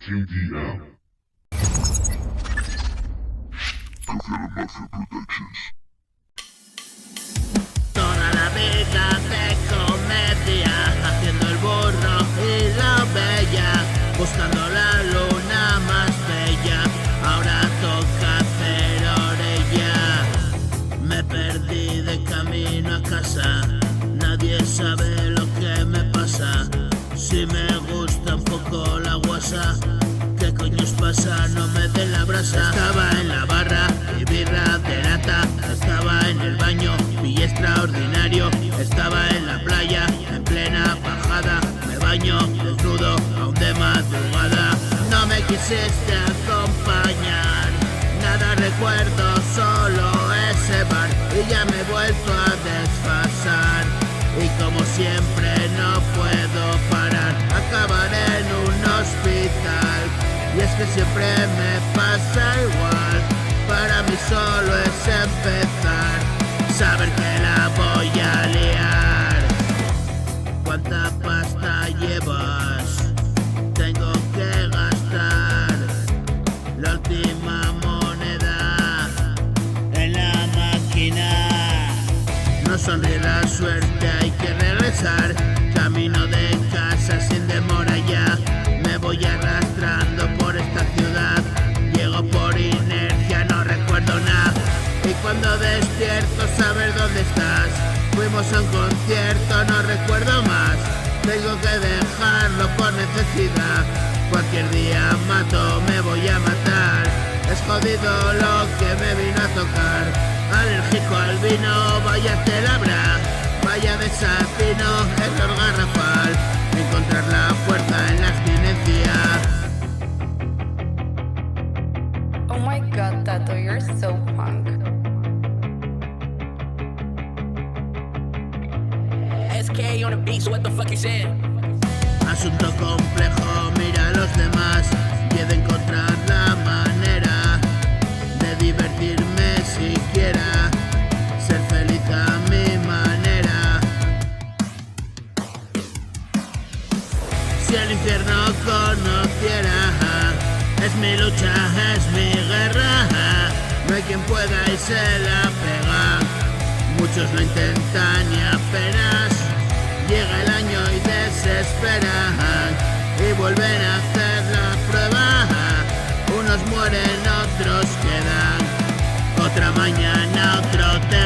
KDM. Prefiero Mafia Productions. Toda la vida de comedia, haciendo el burro y la bella, buscando la luna más bella. Ahora toca hacer orella. Me perdí de camino a casa, nadie sabe lo que me pasa. Si me gusta un poco la guasa, ¿qué coños pasa? No me dé la brasa. Estaba en la barra y birra de lata. Estaba en el baño y extraordinario. Estaba en la playa en plena bajada. Me baño desnudo aún de madrugada. No me quisiste acompañar, nada recuerdo, solo ese bar. Y ya me he vuelto a desfasar. Y como siempre no puedo parar, acabaré en un hospital. Y es que siempre me pasa igual, para mí solo es empezar, saber que la voy a liar. ¿Cuánta pasta llevas? Tengo que gastar la última moneda en la máquina. No sonríe la suerte, hay que regresar. Camino de casa sin demora ya. Me voy arrastrando por esta ciudad. Llego por inercia, no recuerdo nada. Y cuando despierto, saber dónde estás. Fuimos a un concierto, no recuerdo más. Tengo que dejarlo por necesidad. Cualquier día mato, me voy a matar. Es jodido lo que me vino a tocar. Alérgico al vino, vaya telabra, vaya desafino, error garrafal, encontrar la fuerza en la abstinencia. Oh my god, Tato, you're so punk. SK on the beat, so what the fuck you saying? Asunto complejo, mira a los demás y he de encontrar la manera de divertirme siquiera, ser feliz a mi manera. Si el infierno conociera, es mi lucha, es mi guerra. No hay quien pueda y se la pega. Muchos lo intentan y apenas llega el año y desesperan y vuelven a hacer la prueba. Unos mueren, otros quedan. Otra mañana, otro te